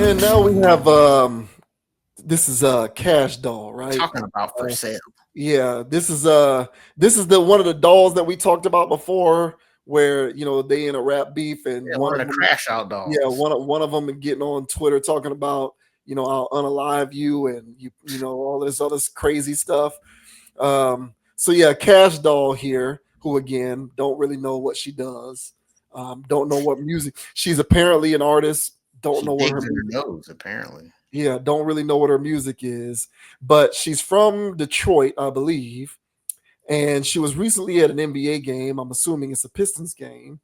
man, now we have this is Cash doll, right? Talking about for sale. Yeah, this is the one of the dolls that we talked about before, where they in a rap beef, and Yeah, one one of of the them, crash out yeah, dolls. one of them getting on Twitter talking about I'll unalive you, and all this other crazy stuff. So yeah, Cash doll here, who again don't really know what she does, don't know what music. She's apparently an artist. Don't She know what her digs in her music. nose, apparently. Yeah, don't really know what her music is, but she's from Detroit, I believe, and she was recently at an NBA game. I'm assuming it's a Pistons game,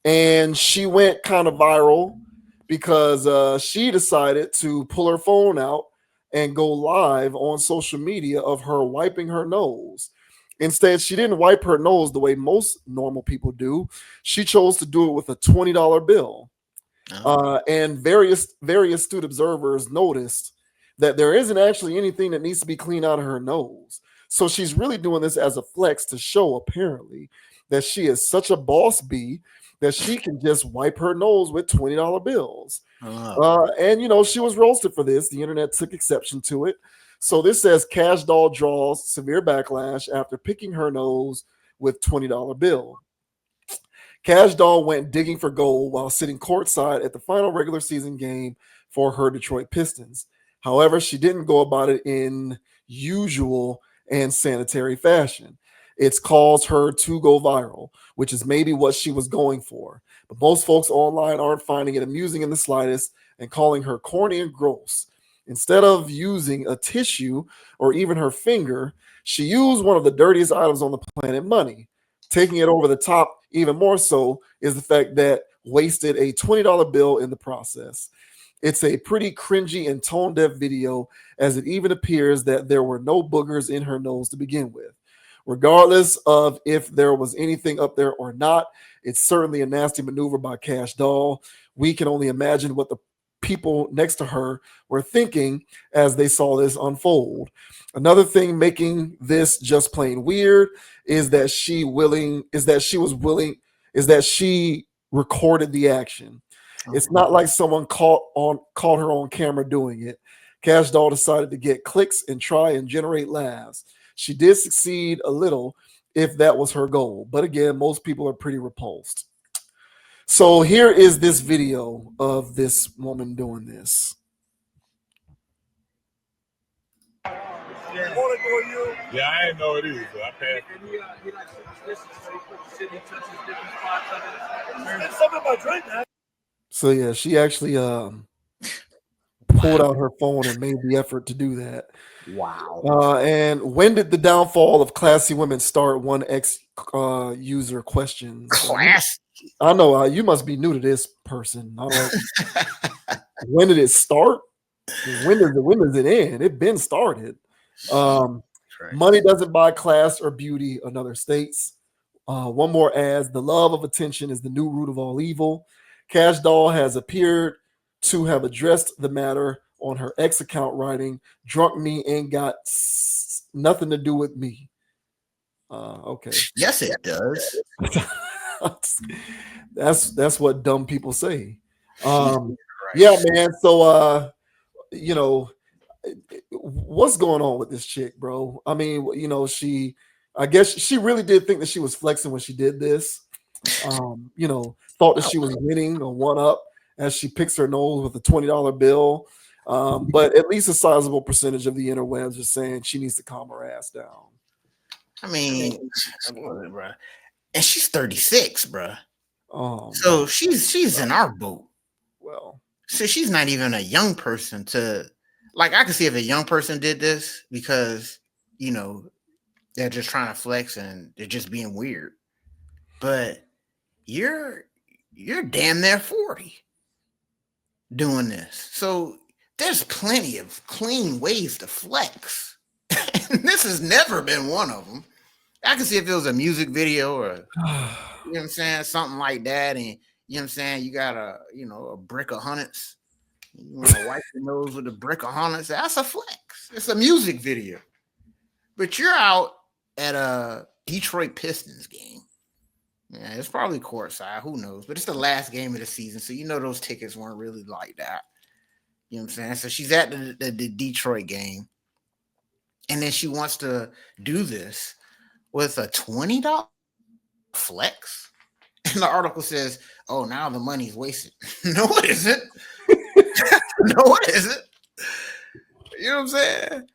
and she went kind of viral because she decided to pull her phone out and go live on social media of her wiping her nose. Instead, she didn't wipe her nose the way most normal people do. She chose to do it with a $20 bill. And very astute observers noticed that there isn't actually anything that needs to be cleaned out of her nose. So she's really doing this as a flex to show, apparently, that she is such a boss bee that she can just wipe her nose with $20 bills. And she was roasted for this. The internet took exception to it. So this says Cash Doll draws severe backlash after picking her nose with $20 bill. Cash Doll went digging for gold while sitting courtside at the final regular season game for her Detroit Pistons. However, she didn't go about it in usual and sanitary fashion. It's caused her to go viral, which is maybe what she was going for. But most folks online aren't finding it amusing in the slightest and calling her corny and gross. Instead of using a tissue or even her finger, she used one of the dirtiest items on the planet, money. Taking it over the top, even more so, is the fact that wasted a $20 bill in the process. It's a pretty cringy and tone deaf video, as it even appears that there were no boogers in her nose to begin with. Regardless of if there was anything up there or not, it's certainly a nasty maneuver by Cash Doll. We can only imagine what the people next to her were thinking as they saw this unfold. Another thing making this just plain weird is that she recorded the action. It's not like someone caught her on camera doing it. Cash Doll decided to get clicks and try and generate laughs. She did succeed a little if that was her goal. But again, most people are pretty repulsed. So here is this video of this woman doing this. Yeah, I didn't know it either. So I passed. So yeah, she actually pulled out her phone and made the effort to do that. Wow. And when did the downfall of classy women start? One ex user questions. Class. I know you must be new to this person. I don't. When did it start? When does it end? It been started. Money doesn't buy class or beauty, another states. One more adds, the love of attention is the new root of all evil. Cash Doll has appeared to have addressed the matter on her ex account, writing, "Drunk me ain't got nothing to do with me." Okay. Yes, it does. That's what dumb people say. Yeah, man. So what's going on with this chick, bro? I mean, I guess she really did think that she was flexing when she did this. Thought that she was winning a one up as she picks her nose with a $20 bill. But at least a sizable percentage of the interwebs are saying she needs to calm her ass down. I mean, bro. And she's 36, bro. So Man. she's in our boat. Well, so she's not even a young person to, like, I could see if a young person did this because, they're just trying to flex and they're just being weird. But you're damn near 40 doing this. So there's plenty of clean ways to flex. And this has never been one of them. I can see if it was a music video or, you know what I'm saying, something like that. And, you know what I'm saying, you got a brick of hundreds. You want to wipe your nose with a brick of hundreds. That's a flex. It's a music video. But you're out at a Detroit Pistons game. Yeah, it's probably courtside. Who knows? But it's the last game of the season. So, those tickets weren't really like that. You know what I'm saying? So she's at the Detroit game, and then she wants to do this with a $20 flex. And the article says, "Oh, now the money's wasted." No, it isn't. No, it isn't. You know what I'm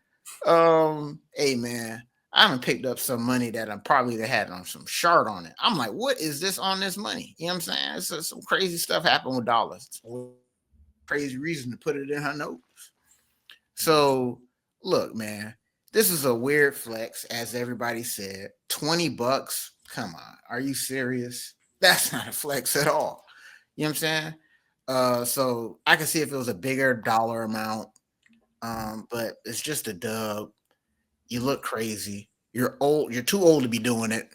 saying? Hey man, I haven't picked up some money that I'm probably that had on some shard on it. I'm like, what is this on this money? You know what I'm saying? Some crazy stuff happened with dollars. Crazy reason to put it in her notes. So look, man, this is a weird flex, as everybody said. $20. Come on, are you serious? That's not a flex at all. You know what I'm saying? So I can see if it was a bigger dollar amount. But it's just a dub. You look crazy. You're old. You're too old to be doing it.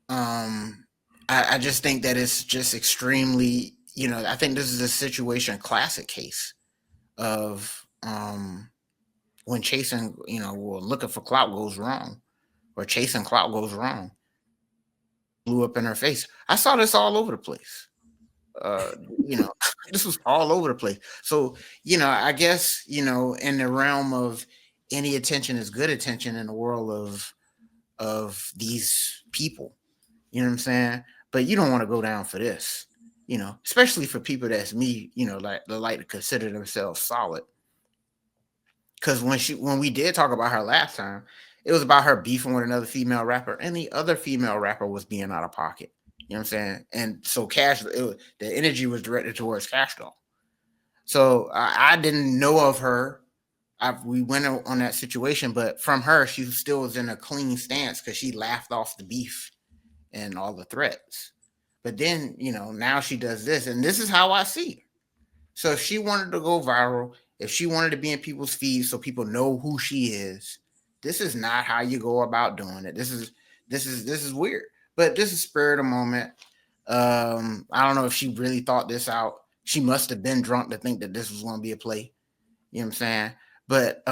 I just think that it's just extremely. I think this is a situation, classic case of when chasing, well, looking for clout goes wrong, or chasing clout goes wrong. Blew up in her face. I saw this all over the place. Uh, you know, this was all over the place. So, I guess, in the realm of any attention is good attention in the world of these people, you know what I'm saying? But you don't want to go down for this, especially for people that's me, like to consider themselves solid. Because when we did talk about her last time, it was about her beefing with another female rapper, and the other female rapper was being out of pocket. You know what I'm saying? And so the energy was directed towards Cash Doll. So I didn't know of her. We went on that situation, but from her, she still was in a clean stance because she laughed off the beef and all the threats. But then, now she does this, and this is how I see her. So if she wanted to go viral, if she wanted to be in people's feeds so people know who she is, this is not how you go about doing it. This is weird. But this is spur of the moment. I don't know if she really thought this out. She must have been drunk to think that this was going to be a play. You know what I'm saying? But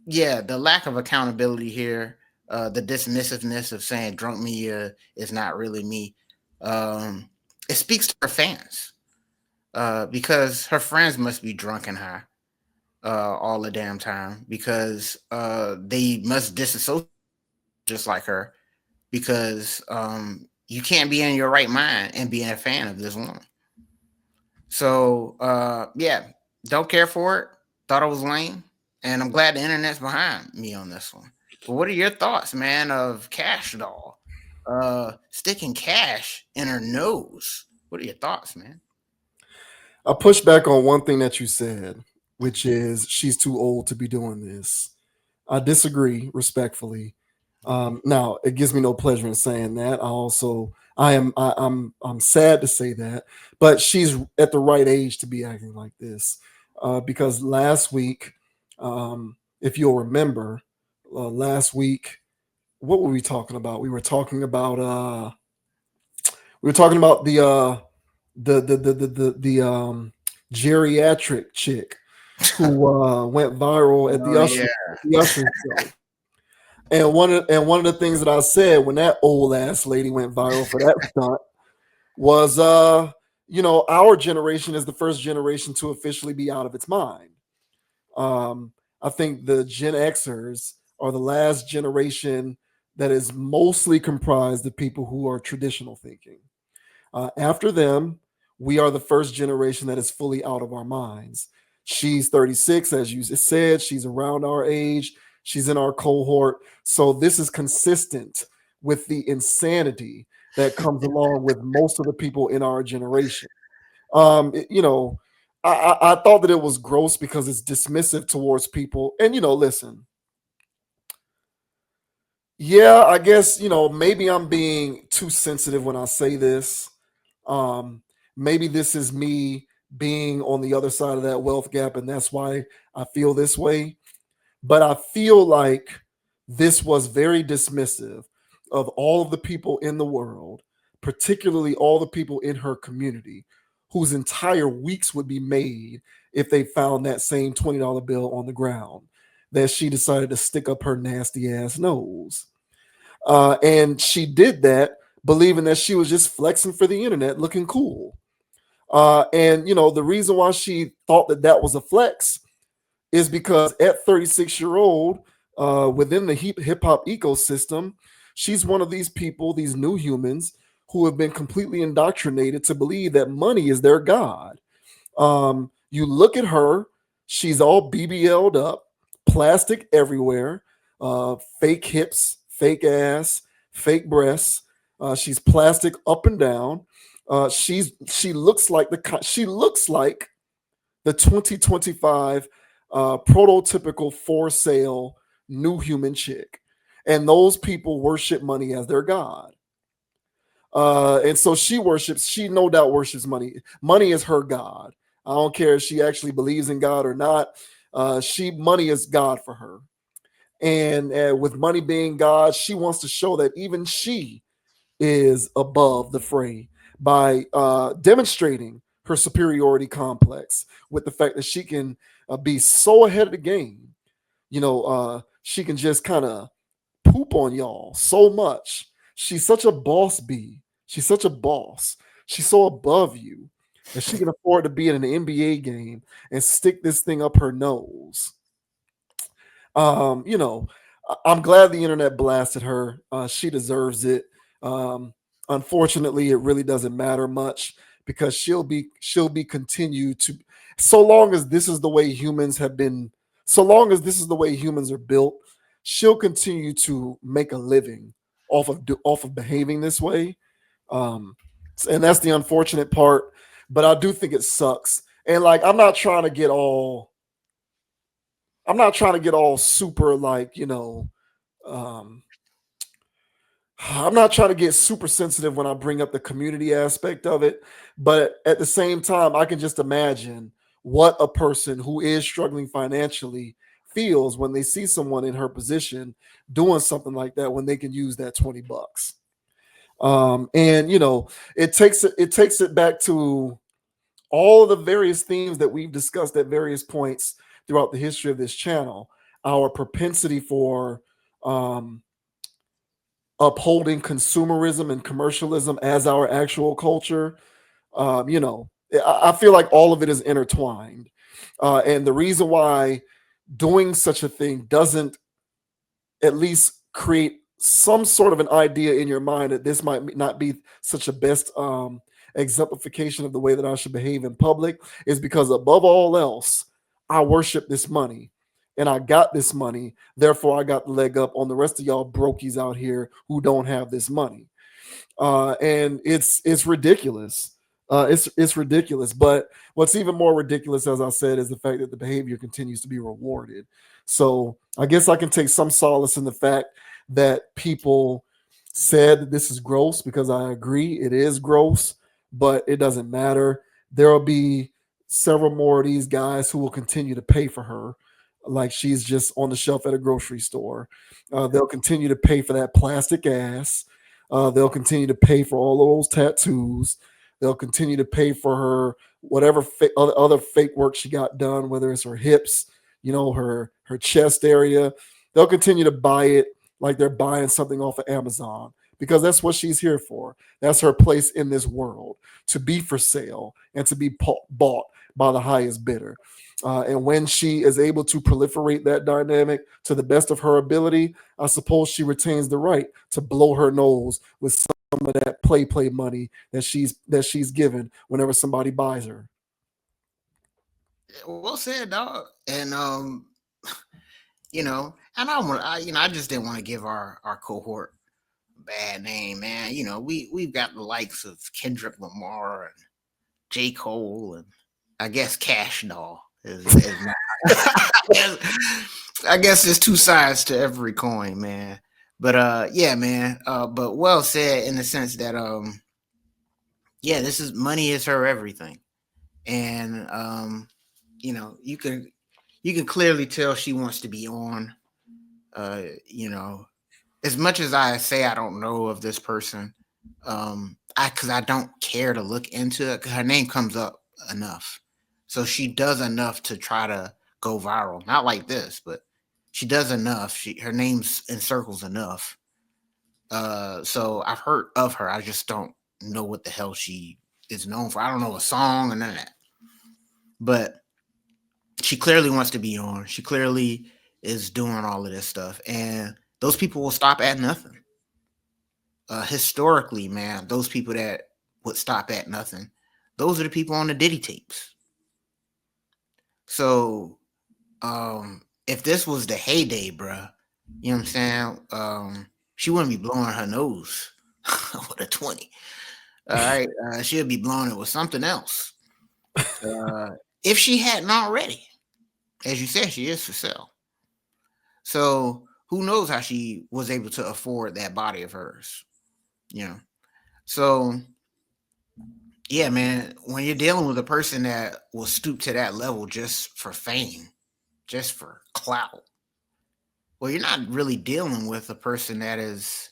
yeah, the lack of accountability here, the dismissiveness of saying drunk media is not really me. It speaks to her fans. Because her friends must be drunk and high all the damn time, because they must disassociate just like her, because you can't be in your right mind and being a fan of this woman. So yeah, don't care for it. Thought it was lame, and I'm glad the internet's behind me on this one. But what are your thoughts, man, of Cash Doll sticking cash in her nose? What are your thoughts, man? I push back on one thing that you said, which is she's too old to be doing this. I disagree respectfully. Now, it gives me no pleasure in saying that. I'm sad to say that, but she's at the right age to be acting like this. Because last week, if you'll remember, last week, what were we talking about? We were talking about the geriatric chick who went viral at Oh yeah. the Usher show. And one of the things that I said when that old ass lady went viral for that stunt was, our generation is the first generation to officially be out of its mind. I think the Gen Xers are the last generation that is mostly comprised of people who are traditional thinking. After them, we are the first generation that is fully out of our minds. She's 36, as you said. She's around our age. She's in our cohort. So this is consistent with the insanity that comes along with most of the people in our generation. it- you know, I thought that it was gross because it's dismissive towards people. And listen, yeah, I guess maybe I'm being too sensitive when I say this. Um, Maybe this is me being on the other side of that wealth gap, and that's why I feel this way. But I feel like this was very dismissive of all of the people in the world, particularly all the people in her community, whose entire weeks would be made if they found that same $20 bill on the ground that she decided to stick up her nasty ass nose. And she did that believing that she was just flexing for the internet, looking cool. And the reason why she thought that that was a flex is because at 36-year-old, within the hip hop ecosystem, she's one of these people, these new humans who have been completely indoctrinated to believe that money is their god. You look at her, she's all BBL'd up, plastic everywhere, fake hips, fake ass, fake breasts. She's plastic up and down. She looks like the 2025 prototypical for sale new human chick. And those people worship money as their god. And so she no doubt worships money. Money is her God. I don't care if she actually believes in God or not. Money is God for her. And with money being God, she wants to show that even she is above the fray by demonstrating her superiority complex with the fact that she can be so ahead of the game. She can just kind of poop on y'all so much. She's such a boss bee. She's such a boss. She's so above you that she can afford to be in an NBA game and stick this thing up her nose. um, you know, I'm glad the internet blasted her. She deserves it. Um, Unfortunately, it really doesn't matter much because she'll be continued to, so long as this is the way humans have been, so long as this is the way humans are built, she'll continue to make a living off of behaving this way. Um, and that's the unfortunate part. But I do think it sucks. And like, I'm not trying to get all super like, um, I'm not trying to get super sensitive when I bring up the community aspect of it, but at the same time, I can just imagine what a person who is struggling financially feels when they see someone in her position doing something like that when they can use that $20. And it takes it back to all of the various themes that we've discussed at various points throughout the history of this channel. Our propensity for um, upholding consumerism and commercialism as our actual culture. I feel like all of it is intertwined. And the reason why doing such a thing doesn't at least create some sort of an idea in your mind that this might not be such a best exemplification of the way that I should behave in public is because above all else, I worship this money and I got this money. Therefore, I got the leg up on the rest of y'all brokies out here who don't have this money. And it's ridiculous. It's ridiculous. But what's even more ridiculous, as I said, is the fact that the behavior continues to be rewarded. So I guess I can take some solace in the fact that people said that this is gross because I agree it is gross, but it doesn't matter. There will be several more of these guys who will continue to pay for her like she's just on the shelf at a grocery store. They'll continue to pay for that plastic ass. They'll continue to pay for all of those tattoos. They'll continue to pay for her whatever other fake work she got done, whether it's her hips, her chest area. They'll continue to buy it like they're buying something off of Amazon because that's what she's here for. That's her place in this world, to be for sale and to be bought by the highest bidder. And when she is able to proliferate that dynamic to the best of her ability, I suppose she retains the right to blow her nose with some of that play money that she's given whenever somebody buys her. Well said, dog. And and I just didn't want to give our cohort a bad name, man. We've got the likes of Kendrick Lamar and J. Cole and I guess Cash Doll is I guess there's two sides to every coin, man. But yeah, man. But well said in the sense that yeah, this is money is her everything. And you can clearly tell she wants to be on. Uh, you know, as much as I say I don't know of this person, because I don't care to look into it. 'Cause her name comes up enough, so she does enough to try to go viral. Not like this, but she does enough. Her name's in circles enough. So I've heard of her. I just don't know what the hell she is known for. I don't know a song or none of that. But she clearly wants to be on. She clearly is doing all of this stuff. And those people will stop at nothing. Historically, man, those people that would stop at nothing, those are the people on the Diddy tapes. So if this was the heyday, bruh, you know what I'm saying? She wouldn't be blowing her nose with a 20. All right. She'll be blowing it with something else. If she hadn't already. As you said, she is for sale. So who knows how she was able to afford that body of hers? You know. So yeah, man, when you're dealing with a person that will stoop to that level just for fame, just for clout, well, you're not really dealing with a person that is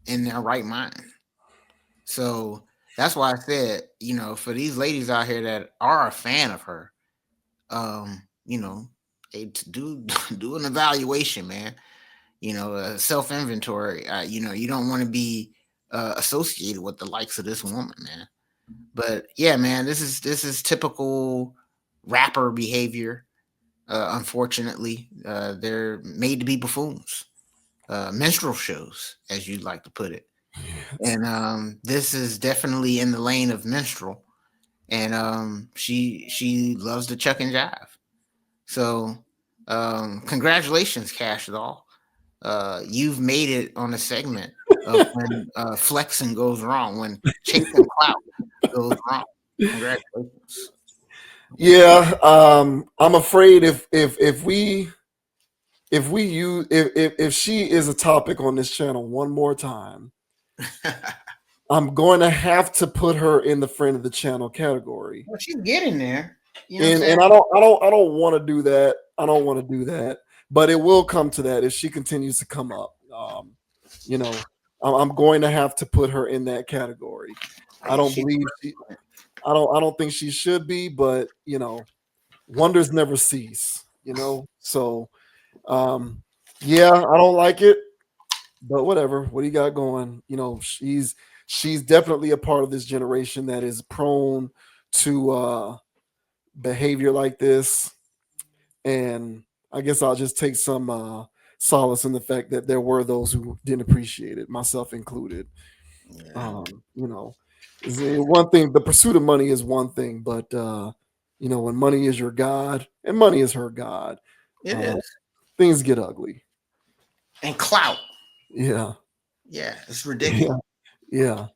in their right mind. So that's why I said, you know, for these ladies out here that are a fan of her, you know, they do an evaluation, man. You know, self inventory. You know, you don't want to be associated with the likes of this woman, man. But yeah, man, this is typical rapper behavior. Unfortunately, they're made to be buffoons, minstrel shows, as you'd like to put it. And this is definitely in the lane of minstrel. And she loves to chuck and jive. So congratulations, Cash doll. You've made it on a segment of when flexing goes wrong, when chasing clout goes wrong. Congratulations. Yeah, I'm afraid if she is a topic on this channel one more time, I'm going to have to put her in the friend of the channel category. Well, she's getting there. You know what I'm And saying? I don't want to do that. I don't want to do that. But it will come to that if she continues to come up. You know, I'm going to have to put her in that category. I don't She, believe she. I don't think she should be, but you know, wonders never cease. You know, so yeah, I don't like it, but whatever. What do you got going? You know, she's definitely a part of this generation that is prone to behavior like this, and I guess I'll just take some solace in the fact that there were those who didn't appreciate it, myself included. yeah, You know, one thing, the pursuit of money is one thing, but you know, when money is your god and money is her god, it uh, is. things get ugly. And clout. Yeah, Yeah, it's yeah, ridiculous. yeah.